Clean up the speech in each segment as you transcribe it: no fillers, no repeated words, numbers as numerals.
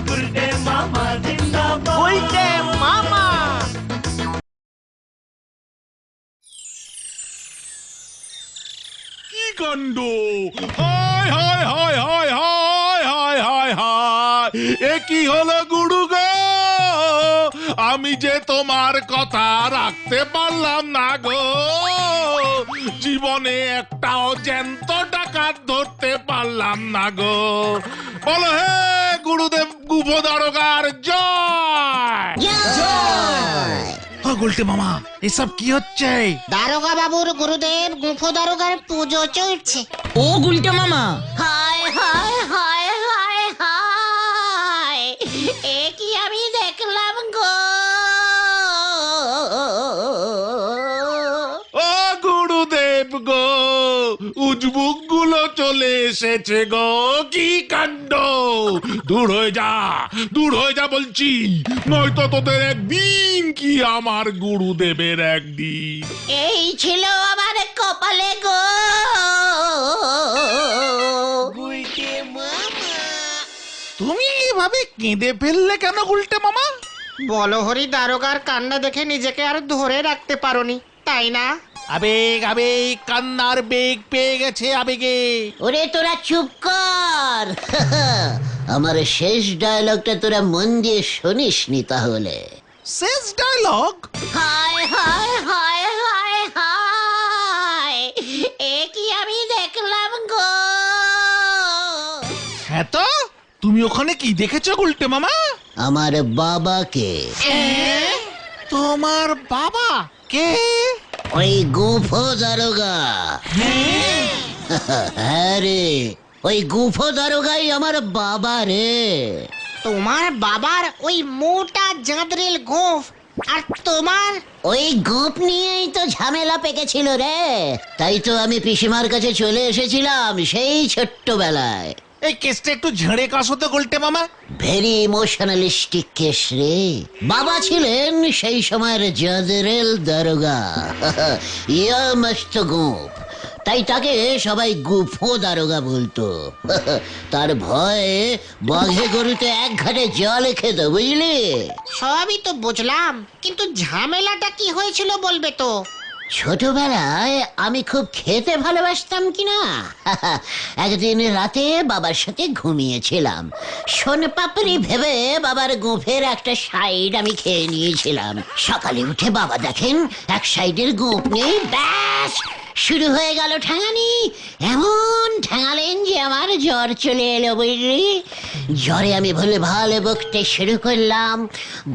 গুলটে মামা জিন্দাবাদ। গুলটে মামা। কি কাণ্ড! হায় হায় হায় হায় হায় হায় হায় হায়, এ কি হলো গুরু গো? আমি যে তোমার কথা রাখতে পারলাম না গো। জীবনে একটাও জ্যান্ত ডাকাত ধরতে পারলাম না গো। বলো হে গুরুদেব গুফো দারোগার জয়। গুলটে মামা, এসব কি হচ্ছে? দারোগা বাবুর গুরুদেব গুফো দারোগার পুজো চলছে। ও গুলটে মামা, হায় হায় হায় হায় হায়, এ কি আমি দেখলাম গো। ও গুরুদেব গো, উজবুক গুলো চলে এসেছে গো। কি কাণ্ড! দূর হয়ে যা, দূর হয়ে যা বলছি, নয়তো তোদের একদিন কি আমার গুরুদেবের একদিন। এই ছিল আমার কপালে গো। তুমি এভাবে কেঁদে ফেললে কেন গুলটে মামা? বলহরি দারোগার কান্না দেখে নিজেকে আর ধরে রাখতে পারোনি, তাই না? আবেগ আবেগ, কান্নার বেগ পেয়ে গেছে আবেগে। ওরে তোরা চুপ কর। আমার শেষ ডায়লগটা তোরা মন দিয়ে শুনিসনি তাহলে? শেষ ডায়লগ? হায় হায় হায় হায় হায়, এ কি আমি দেখলাম গো। হ্যাঁ তো, তুমি ওখানে কি দেখেছো গুলটে মামা? আমার বাবাকে। তোমার বাবা কে? ওই গুফো দারোগা। হ্যাঁ রে, ওই গুফো দারোগাই আমার বাবা রে। তোমার বাবার ওই মোটা জাঁদরেল গোঁফ, আর তোমার ওই গোপ নিয়েই তো ঝামেলা পেকেছিল রে। তাই তো আমি পিসিমার কাছে চলে এসেছিলাম সেই ছোট্টবেলায়। এই কেসটা একটু ঝেড়ে কাশো তো গুলটে মামা। ভেরি ইমোশনালিস্টিক কেস রে। বাবা ছিলেন সেই সময়ের জাদরেল দারোগা। ইয়া মস্ত গোপ, তাই তাকে সবাই গুফো দারোগা বলতো। তার ভয়ে বাঘে গরুতে এক ঘাটে জল খেত, বুঝলি? সবই তো বুঝলাম, কিন্তু ঝামেলাটা কি হয়েছিল বলবে তো? ছোটবেলায় আমি খুব খেতে ভালোবাসতাম কিনা। একদিন রাতে বাবার সাথে ঘুমিয়েছিলাম। সোনপাপড়ি ভেবে বাবার গোঁফের একটা সাইড আমি খেয়ে নিয়েছিলাম। সকালে উঠে বাবা দেখেন এক সাইডের গোঁফ নেই, ব্যাস শুরু হয়ে গেল ঠ্যাঙানি। এমন ঠ্যাঙালেন যে আমার জ্বর চলে এলো, বুঝলি? জ্বরে আমি ভুলে ভালে বকতে শুরু করলাম।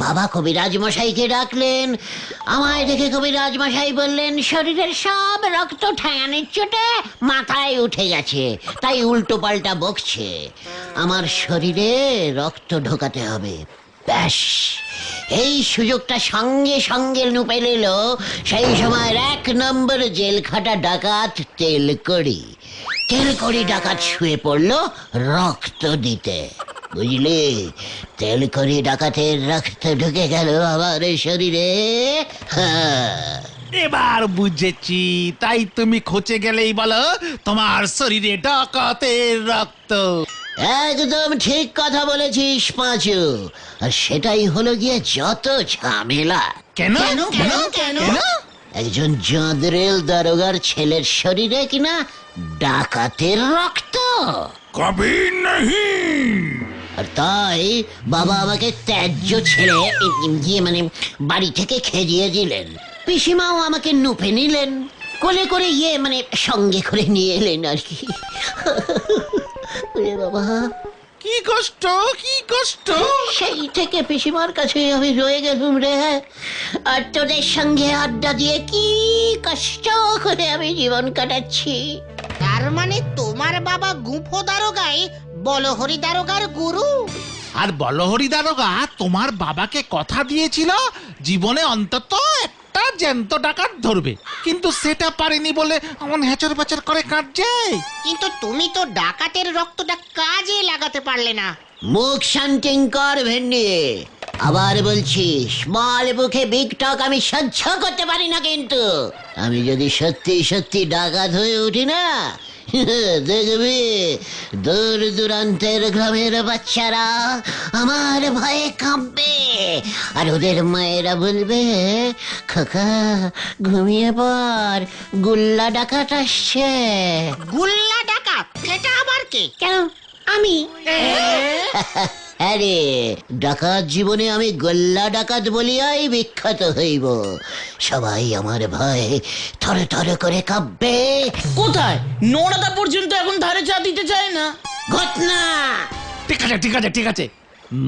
বাবা কবিরাজ মশাইকে ডাকলেন। আমায় দেখে কবিরাজ মশাই বললেন, শরীরের সব রক্ত ঠ্যাঙানির চোটে মাথায় উঠে গেছে, তাই উল্টো পাল্টা বকছে। আমার শরীরে রক্ত ঢোকাতে হবে। ব্যাস, এই সুযোগটা সঙ্গে সঙ্গে নুপে নিল সেই সময়ের এক নম্বর জেল খাটা ডাকাত তেলকড়ি। তেলকড়ি ডাকাত শুয়ে পড়লো রক্ত দিতে, বুঝলি? তেলকড়ি ডাকাতের রক্ত ঢুকে গেল আমার শরীরে। হ্যাঁ, এবার বুঝেছি, তাই তুমি খোঁচে গেলেই বলো তোমার শরীরে ডাকাতের রক্ত। একদম ঠিক কথা বলেছিস পাঁচু। আর সেটাই হলো গিয়ে যত ঝামেলা। কেন কেন কেন? একজন জাদরেল দারোগার ছেলের শরীরে কিনা ডাকাতের রক্ত। কবি নাহি। আর তাই বাবা আমাকে ত্যায্য ছেলে মানে বাড়ি থেকে খেদিয়ে দিলেন। পিসিমাও আমাকে নুপে নিলেন, কোলে করে মানে সঙ্গে করে নিয়ে এলেন আর কি। বাবা, কি কষ্ট, কি কষ্ট! সেই থেকে পিসিমার কাছে আমি রয়ে গেলুম রে। আর তোদের সঙ্গে আড্ডা দিয়ে কি কষ্ট করে আমি জীবন কাটাচ্ছি। তার মানে তোমার বাবা গুফো দারোগাই বলহরি দারোগার গুরু? আর বলহরি দারোগা তোমার বাবাকে কথা দিয়েছিল জীবনে অন্তত একটা জ্যান্ত ডাকাত ধরবে, কিন্তু সেটা পারেনি বলে এমন হেচর পেচর করে কাটছে। কিন্তু তুমি তো ডাকাতের রক্তটা কাজে লাগাতে পারলে না। মুখ শান্তিং কর ভেন্ডি। আবার বলছি, স্মল বুকে বিগ টক আমি সহ্য করতে পারি না। কিন্তু আমি যদি সত্যি সত্যি ডাকাত হয়ে উঠি না, দেখবি দূর দূরান্তের গ্রামের বাচ্চারা আমার ভয়ে কাঁপবে, আর ওদের মায়েরা বলবে, খোকা ঘুমিয়ে পড়, গুল্লা ডাকাত আসছে। গুল্লা ডাকাত এটা আবার কে? কেন আমি? আরে ডাকাত জীবনে আমি গোল্লা ডাকাত বলিয়াই বিখ্যাত হইব। সবাই আমার ভয়ে থরে থরে করে কাঁপবে। কোথায়? নোড়াদা পর্যন্ত এখন ধারে চা দিতে চায় না। ঘটনা ঠিক আছে ঠিক আছে ঠিক আছে,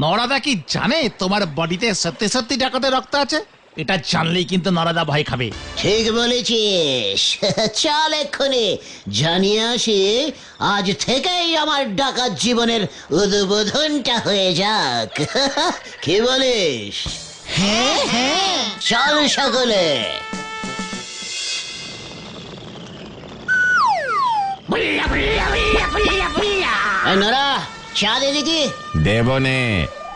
নরাদা কি জানে তোমার বডিতে সত্যি সত্যি ডাকাতের রক্ত আছে? এটা জানলেই কিন্তু নরাদা ভয় খাবে। ঠিক বলেছিস। চল এক্ষুনি জানিয়ে আসি, আজ থেকেই আমার ডাকাত জীবনের উদ্বোধনটা হয়ে যাক। কি বলিস? হ্যাঁ হ্যাঁ, চল সকলে। এই নরা, চা দে দেখি। দেবনে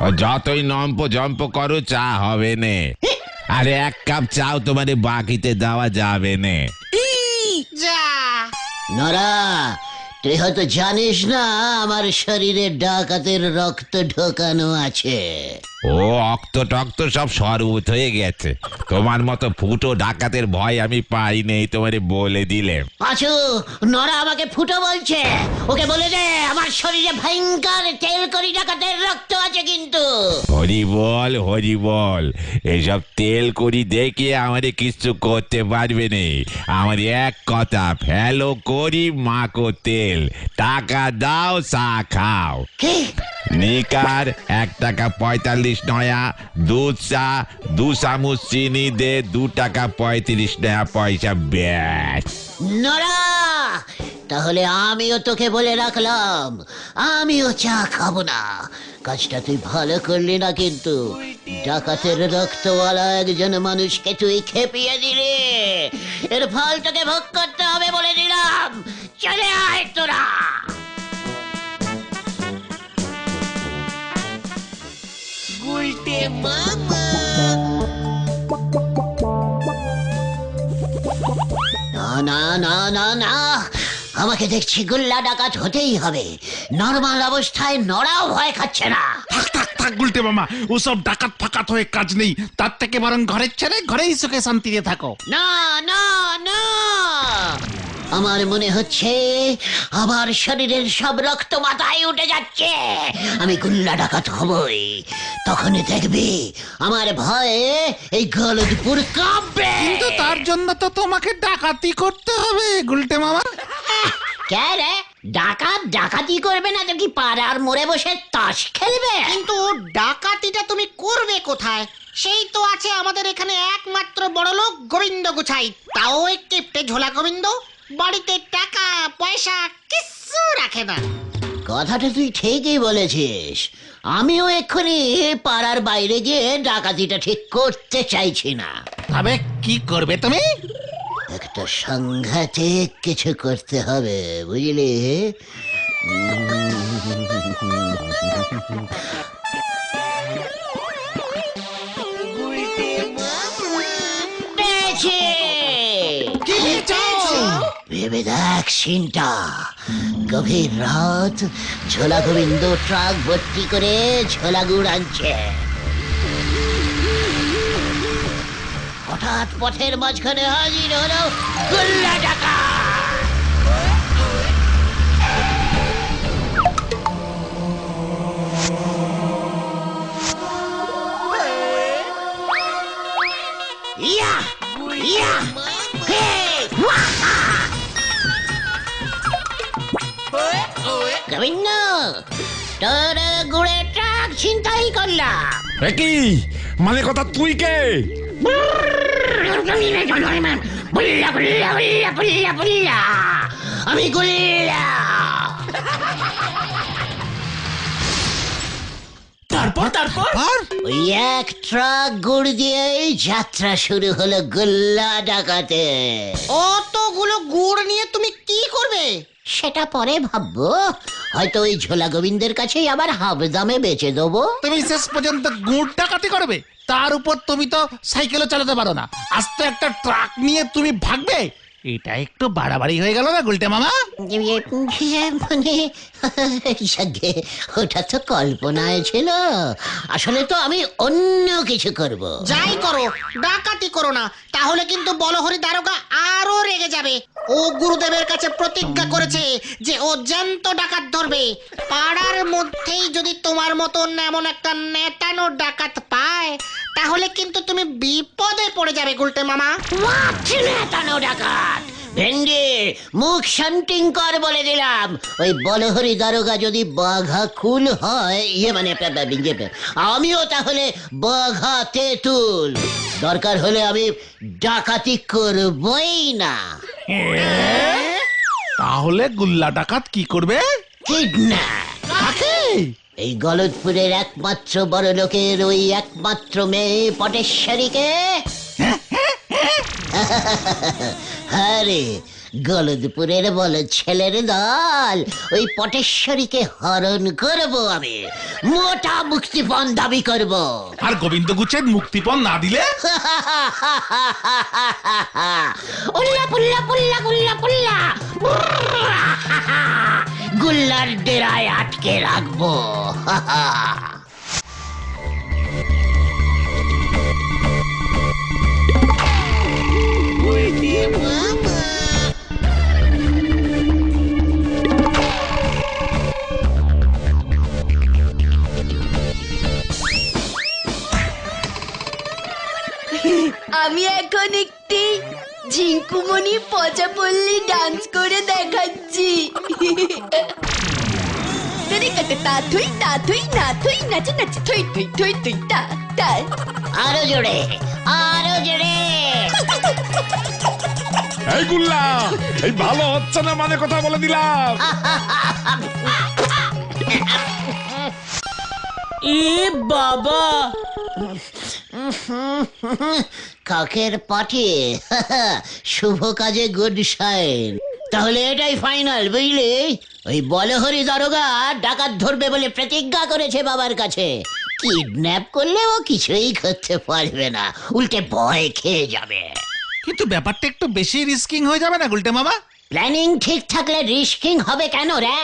ও যতই নম্প জম্প করো চা হবে নে। আরে এক কাপ চাও তোমারে বাকিতে দেওয়া যাবে নে। যা। নরা, তুই হয়তো জানিস না আমার শরীরে ডাকাতের রক্ত ঢোকানো আছে। ও অক্ত টক্ত সব সরবুত হয়ে গেছে। তোমার মতো ফুটো ডাকাতের ভয় আমি পাই নেই, তোমারে বলে দিলে। পাঁচু, নরা আমাকে ফুটো বলছে, ওকে বলে দে আমার শরীরে ভয়ঙ্কর তেল করি ডাকাতের রক্ত আছে কিন্তু। হরি বল, এসব তেল করি দেখে আমারে কিছু করতে পারবে নে। আমার এক কথা, ফেলো করি মাখো তেল, টাকা দাও চা খাও। কি? নিকার 1 টাকা 45 নয়া, দুধ চা 2 চামচ চিনি দে, 2 টাকা 35 নয়া পয়সা ব্যাস। নরা, তাহলে আমিও তোকে বলে রাখলাম, আমিও চা খাবো না। কাজটা তুই ভালো করলি না কিন্তু, ডাকাতের রক্তওয়ালা একজন মানুষকে তুই খেপিয়ে দিলি। এর ফল তোকে ভোগ করতে হবে বলে দিলাম। চলে আয় তোরা। না না না না না, আমাকে দেখছি গুল্লা ডাকাত হতেই হবে। নর্মাল অবস্থায় নড়াও ভয় খাচ্ছে না। থাক থাক থাক গুলটে মামা, ওসব ডাকাত ফাকাত হয়ে কাজ নেই। তার থেকে বরং ঘরের ছেড়ে ঘরেই সুখে শান্তিতে থাকো। না না না, আমার মনে হচ্ছে আমার শরীরের সব রক্ত মাথায় উঠে যাচ্ছে। আমি গুল্লা ডাকাত হবই, তখনই দেখবি আমার ভয়ে এই গলদপুর কাঁপবে। কিন্তু তার জন্য তো তোমাকে ডাকাতি করতে হবে গুলটে মামা। কে রে? ডাকাত ডাকাতি করবে না তো কি পাড়ার মোড়ে বসে তাস খেলবে? কিন্তু ডাকাতিটা তুমি করবে কোথায়? সেই তো আছে আমাদের এখানে একমাত্র বড়লোক গোবিন্দ গুছাই, তাও একটি ঝোলা গোবিন্দ। বাড়িতে টাকা পয়সা কিচ্ছু রাখে না। কথাটা তুই ঠিকই বলেছিস। আমিও এক্ষুনি পাড়ার বাইরে গিয়ে ডাকাতিটা ঠিক করতে চাইছি না। তবে কি করবে তুমি? একটা সাংঘাতিক কিছু করতে হবে, বুঝলি? পেয়েছি! ভেবে দেখ সিনটা। গভীর রাত, ঝোলা গোবিন্দ ট্রাক ভর্তি করে ঝোলা গুড় আনছে। হঠাৎ পথের মাঝখানে হাজির হলো গুল্লা ডাকাত। ইয়া ইয়া হে ওয়াহা! গোবিন্দ, তোর গুড়ে ট্রাক ছিনতাই করলাম। কি মানে কথা, তুই কে? আমি গুল্লা। তারপর তারপর ওই এক ট্রাক গুড় দিয়েই যাত্রা শুরু হলো গুল্লা ডাকাতে। অতগুলো গুড় নিয়ে তুমি কি করবে? সেটা পরে ভাববো, হয়তো ওই ঝোলা গোবিন্দের কাছেই আবার হাফ দামে বেচে দেবো। তুমি শেষ পর্যন্ত গুড় ডাকাতি করবে? তার উপর তুমি তো সাইকেলও চালাতে পারো না, আস্তে একটা ট্রাক নিয়ে তুমি ভাগবে? এটা একটু বাড়াবাড়ি হয়ে গেল না গুলটে মামা? মানে যাকে, ওটা তো কল্পনায় ছিল। আসলে তো আমি অন্য কিছু করব। যাই করো, ডাকাতি করো না, তাহলে কিন্তু বলহরি দারোগা আরো রেগে যাবে। ও গুরুদেবের কাছে প্রতিজ্ঞা করেছে যে ও জ্যান্ত ডাকাত ধরবে। পাড়ার মধ্যেই যদি তোমার মতন এমন একটা নেতানো ডাকাত পায়, তাহলে কিন্তু তুমি বিপদে পড়ে যাবে গুলটে মামা। নেতানো ডাকাত ভেন্ডি, মুখ শান্তিং কর বলে দিলাম। ওই বলহরি দারোগা যদি বাঘা কুল হয়, মানে আমিও তাহলে বাঘা তেঁতুল। দরকার হলে আমি ডাকাতি করবই না। তাহলে গুল্লা ডাকাত কি করবে? কিডন্যাপ। এই গলদপুরের একমাত্র বড় লোকের ওই একমাত্র মেয়ে পটেশ্বরীকে, আরে গলদপুরের বড় ছেলের দল, ওই পটেশ্বরীকে হরণ করব আমি। মোটা মুক্তিপণ দাবি করব। আর গোবিন্দ গুচ্ছেদ মুক্তিপণ না দিলে? উল্লা পুল্লা পুল্লা গুল্লা পুল্লা, গুল্লার ডেরায় আটকে রাখবো। আমি এখন একটি ঝিঙ্কুমণি পচা পল্লী ডান্স করে দেখাচ্ছি। তাথুই তাথুই নাথুই নাচে নাচে থই থই থই থই তা তা। আরো জোরে, আরো জোরে। এই গুল্লা, এই ভালো হচ্ছে না মানে কথা বলে দিলাম। এ বাবা, কাকের পাঠে শুভ কাজে গুড সাইন। তাহলে এটাই ফাইনাল, বুঝলি? ওই বলহরি দারোগা ডাকাত ধরবে বলে প্রতিজ্ঞা করেছে বাবার কাছে। কিডন্যাপ করলে ও কিছুই করতে পারবে না, উল্টে ভয় খেয়ে যাবে। কিন্তু ব্যাপারটা একটু বেশি রিস্কিং হয়ে যাবে না গুলটে মামা? প্ল্যানিং ঠিক থাকলে রিস্কিং হবে কেন রে?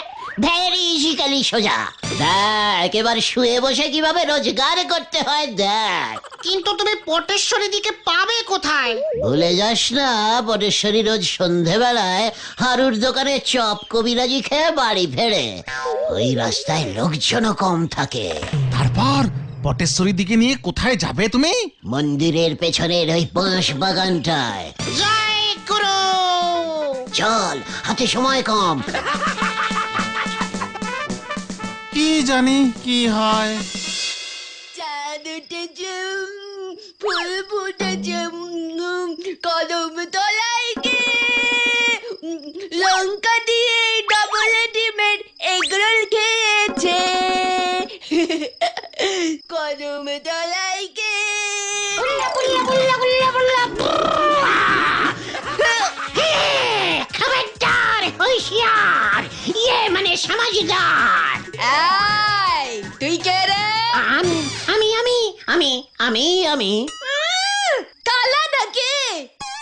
ভেরি ইজিক্যালি সোজা। দেখ এবার শুয়ে বসে কিভাবে রোজগার করতে হয় দেখ। কিন্তু তুমি পটেশ্বরী দিকে পাবে কোথায়? ভুলে যাস না, পটেশ্বরী রোজ সন্ধেবেলায় হারুর দোকানে চপ কবিরাজি খেয়ে বাড়ি ফেরে। ওই রাস্তায় লোকজনও কম থাকে। তারপর পটেশ্বরীর দিকে নিয়ে কোথায় যাবে তুমি? মন্দিরের পেছনের ওই বাঁশ বাগানটায়। জয় গুরু। চল, হাতে সময় কম। কি জানি কি হয়। চাঁদ উঠেছে, ফুল ফুটেছে, কদম তলায় গে লঙ্কা দিয়ে ডবল ডিমের এগরোল খেয়েছে। কদম তলায় গে খবরদার, হুঁশিয়ার, মানে সমাজদার। তুই কে রে? আমি আমি আমি আমি আমি কালা নাকি?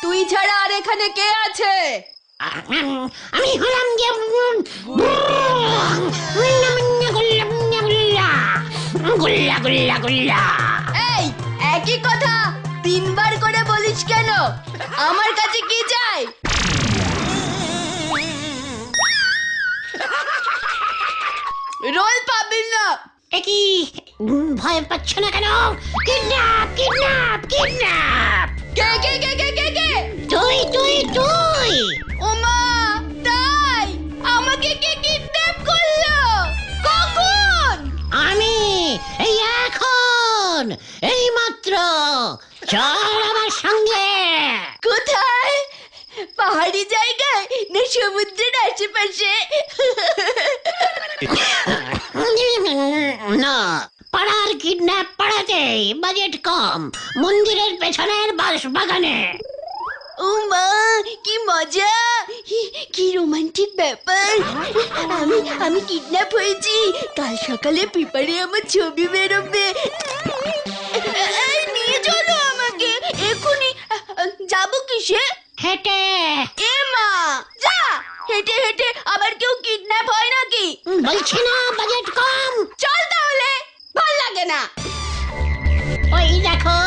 তুই ছাড়া আর এখানে কে আছে? আমি হলাম যে গুল্লা গুল্লা গুল্লা। এই একই কথা তিনবার করে বলিস কেন? আমার কাছে কি চাই? রোল পাবি না। একই ভয় পাচ্ছ না কেন? Kidnap kidnap kidnap. কে কে কে কে কে কে? তুই তুই তুই। ওমা, তাই আমাকে কে কিডন্যাপ করলো? কখন? আমি এই এখন, এই মাত্র। চল আমার সঙ্গে। কোথায়? পাহাড়ি জায়গায় না সমুদ্রের আশেপাশে? না, পাড়ার কিডন্যাপ পাড়াতেই, বাজেট কম, মন্দিরের পেছনের বাঁশ বাগানে। ও মা, কি মজা, কি রোমান্টিক ব্যাপার। আমি কিডন্যাপ হয়েছি। কাল সকালে পেপারে আমার ছবি বেরোবে। নিয়ে চলো আমাকে এক্ষুনি। যাবো কিসে? হেঁটে। এ হেঁটে হেঁটে আবার কেউ কিডন্যাপ হয় নাকি? বলছি না বাজেট কম। চল তাহলে, ভাল লাগে না। ওই দেখো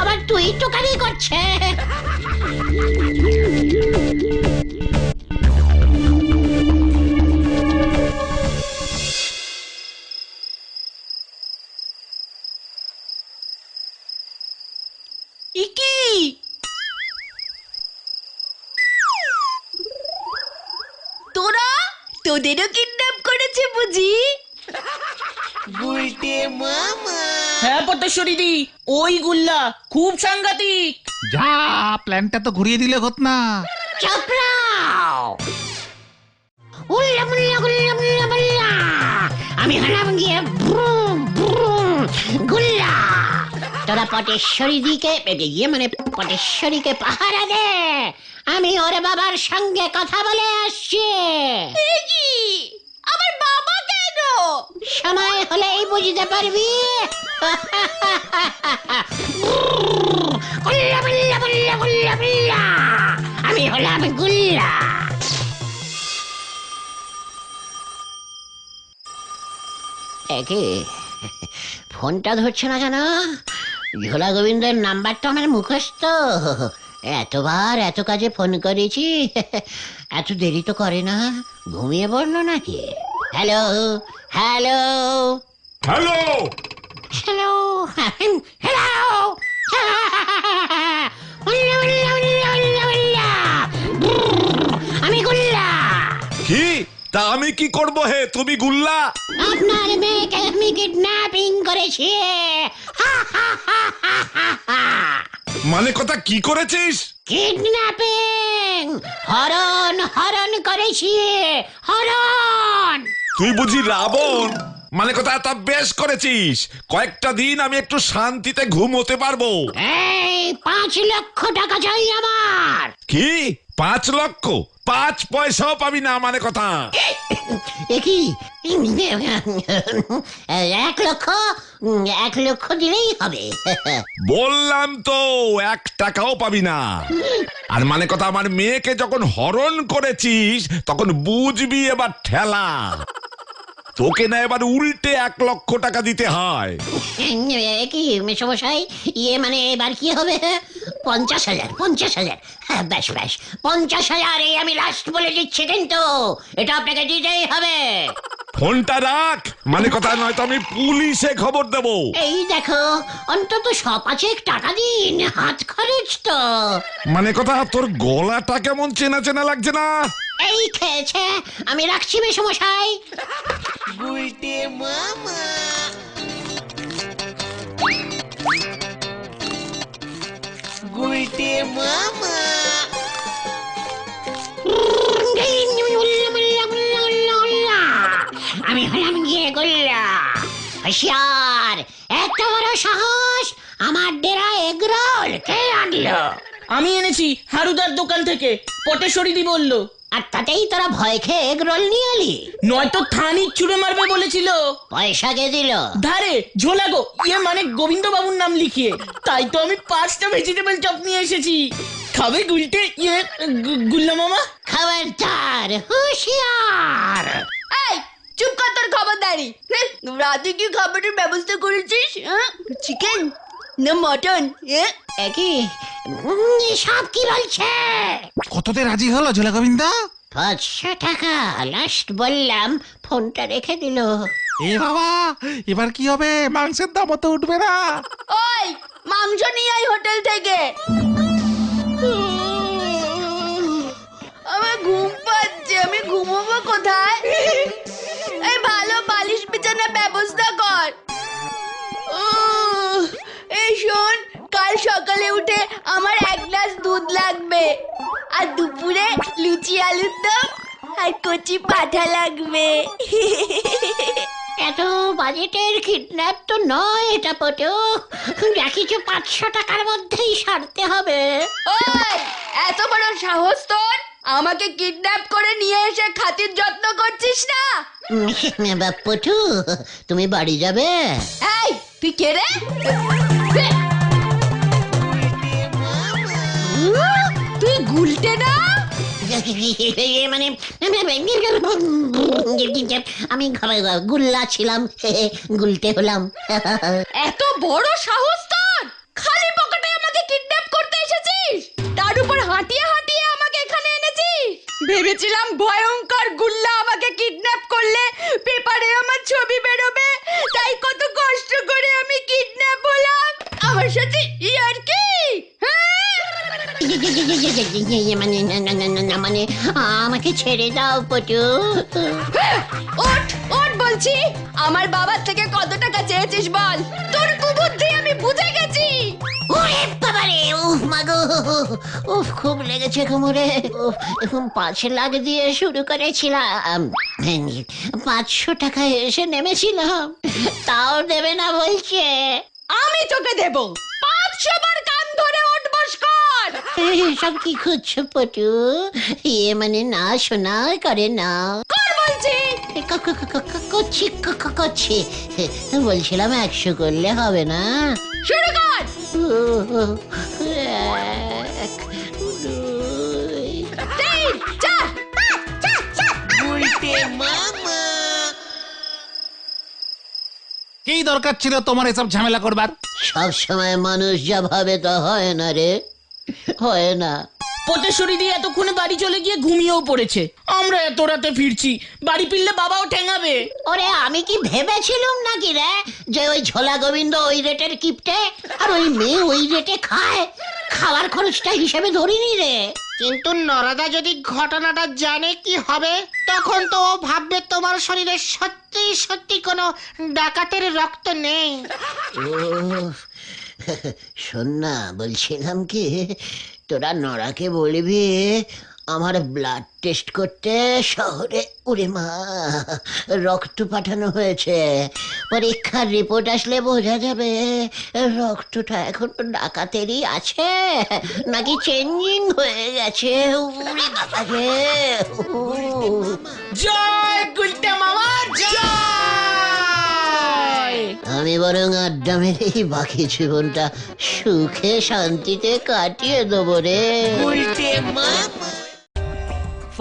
আবার তুই টোকারি করছে। ইকি তোরা, তোদেরও কিডন্যাপ করেছে বুঝি? হ্যাঁ পটেশ্বরী দি, ওই গুল্লা খুব সাংঘাতিক। যা, প্ল্যানটা তো ঘুরিয়ে দিলে হত না। চাপড়াও উল্লা মুল্লা গুল্লা মুল্লা মুল্লা। আমি হলাম গিয়ে ব্রুম ব্রুম গুল্লা। তোরা পটেশ্বরী দিকে মানে পটেশ্বরীকে পাহারা দে, আমি ওর বাবার সঙ্গে কথা বলে আসছি। কি আমার বাবা কেন? সময় হলেই বুঝতে পারবি। গুল্লা গুল্লা গুল্লা গুল্লা গুল্লা। আমি হলাম গুল্লা। একে ফোনটা ধরছে না কেন? ঝোলা গোবিন্দের নাম্বারটা আমার মুখস্থ। এতবার এত কাজে ফোন করেছি, এত দেরি তো করে না। ঘুমিয়ে পড়লো নাকি? Hello hello hello, hello hello. আমি গুল্লা। কি তা আমি কি করব হে? তুমি গুল্লা? আপনার মেয়েকে আমি কিডন্যাপিং করেছি। মানে কথা কি করেছিস? কিডন্যাপিং, হরণ হরণ করেছি, হরণ। তুই বুঝি রাবণ? মানে কথা তা বেশ করেছিস। কয়েকটা দিন আমি একটু শান্তিতে ঘুমোতে পারবো। এই 5 লক্ষ টাকা চাই আমার। কি 5 লক্ষ? 5 পয়সাও পাবি না মানে কথা। কি 1 লক্ষ? 1 লক্ষ দিলেই হবে। বললাম তো 1 টাকাও পাবি না। আর মানে কথা আমার মেয়েকে যখন হরণ করেছিস তখন বুঝবি এবার ঠেলা। তোকে না এবার উল্টে 1 লক্ষ টাকা দিতে হয়। কি মেশমশাই, ইয়ে মানে এবার কি হবে? 50,000 50,000। হ্যাঁ বেশ বেশ 50,000 আমি লাস্ট বলে দিচ্ছি, কিন্তু এটা আপনাকে দিতেই হবে। ফোনটা রাখ, মানে কথা নয়তো আমি পুলিশে খবর দেব। এই দেখো অন্তত 5 টাকা দিন, হাত খরচ তো। মানে কথা তোর গলাটা কেমন চেনা চেনা লাগছে না? এই খেয়েছে, আমি রাখছি মেশমশাই। আমি হলাম গিয়ে গোল্লা। হুঁশিয়ার, এত বড় সাহস! আমার ডেরা এগরোল কে আনলো? আমি এনেছি হারুদার দোকান থেকে, পটেশ্বরী দি বললো। আর তাতেই তোরা ভয় খেয়ে এগরোল নিয়ে এলি? নয়তো থানি ছুড়ে মারবে বলেছিল। পয়সা কে দিল? ধারে ঝোলা গো, ইয়ে মানে গোবিন্দ বাবুর নাম লিখিয়ে। তাই তো আমি 5টা ভেজিটেবল চপ নিয়ে এসেছি। খাবে গুলটে, ইয়ে গুল্লা মামা? খবরদার, হুঁশিয়ার! এই চুপ কর তোর খবরদারি। রাতে কি খাবারের ব্যবস্থা করেছিস? চিকেন না মটন? একই সব কি বলছে? কততে রাজি হলো ঝোলা গোবিন্দা? 500 টাকা লাস্ট বললাম, ফোনটা রেখে দিল। এ বাবা, এবার কি হবে? মাংসের দাম তো উঠবে না? ওই মাংস নিয়ে আই হোটেল থেকে। আমার ঘুম পাচ্ছে, আমি ঘুমোবো কোথায়? এই ভালো বালিশ বিছানার ব্যবস্থা কর। এই শোন, কাল সকালে উঠে আমার 1 গ্লাস দুধ লাগবে, আর দুপুরে লুচি আলুর দম আর কচি পাঠা লাগবে। এত বাজেটের কিডন্যাপ তো নয় এটা পটু। দেখিছ 500 টাকার মধ্যেই সারতে হবে। ওই এত বড় সাহস তোর? আমাকে কিডন্যাপ করে নিয়ে এসে খাতির যত্ন করছিস না? পটু, তুমি বাড়ি যাবে? এই তুই কে রে? তুই গুলটে না? মানে আমি গুল্লা ছিলাম, গুলটে হলাম। এত বড় সাহস তোর! খালি পকেটে আমাকে কিডন্যাপ করতে এসেছিস, তার উপর হাঁটিয়ে হাঁটিয়ে আমাকে এখানে এনেছিস। ভেবেছিলাম ভয়ঙ্কর গুল্লা আমাকে কিডন্যাপ করলে পেপারে আমার ছবি বেরোবে, তাই কত কষ্ট করে আমি কিডন্যাপ হলাম। আমার সাথে ইয়ার কি? মানে আমাকে ছেড়ে দাও পটু। ওঠ ওঠ বলছি। আমার বাবার থেকে কত টাকা চেয়েছিস বল? তোর কুবুদ্ধি আমি বুঝে গেছি। ওরে বাবারে, উফ মাগো, উফ খুব লেগেছে কোমরে। উফ, 5 লাখ দিয়ে শুরু করেছিলাম, 500 টাকায় এসে নেমেছিলাম, তাও দেবে না বলছে। আমি তোকে দেব 500 বার কান ধরে ওঠ বস কর। সব কি খুঁজছো পটু? মানে না শোনা করে না। কর বলছি। করছি, বলছিলাম 100 করলে হবে না? শুরু কর। 1, 2, 3, 4, 5। কি দরকার ছিল তোমার এসব ঝামেলা করবার? সব সময় মানুষ যা ভাবে তা হয় না রে, হয় না। পটেশ্বরী দিয়ে এতক্ষণে বাড়ি চলে গিয়ে ঘুমিয়েও পড়েছে। আমরা এত রাতে ফিরছি, বাড়ি ফিরলে বাবাও ঠেঙাবে। ওরে আমি কি ভেবেছিলাম নাকি রে যে ওই ঝোলা গোবিন্দ ওই রেটের কিপটে আর ওই মেয়ে ওই রেটে খায়? খাওয়ার খরচটা হিসেবে ধরিনি রে। কিন্তু নরাদা যদি ঘটনাটা জানে কি হবে? তখন তো ও ভাববে তোমার শরীরে সত্যি সত্যি কোনো ডাকাতের রক্ত নেই। শোন না, বলছিলাম কি, তোরা নরাকে বলবি আমার ব্লাড টেস্ট করতে শহরে, ওরে মা, রক্ত পাঠানো হয়েছে। পরীক্ষার রিপোর্ট আসলে বোঝা যাবে রক্তটা এখন ডাকাতেরই আছে নাকি চেঞ্জিং হয়ে গেছে। ওরে বাবা রে, জয় গুলটে মামা জয়। আমি বরং আড্ডা মেরেই বাকি জীবনটা সুখে শান্তিতে কাটিয়ে দেবো রে।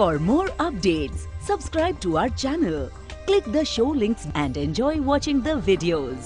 For more updates, subscribe to our channel, click the show links and enjoy watching the videos.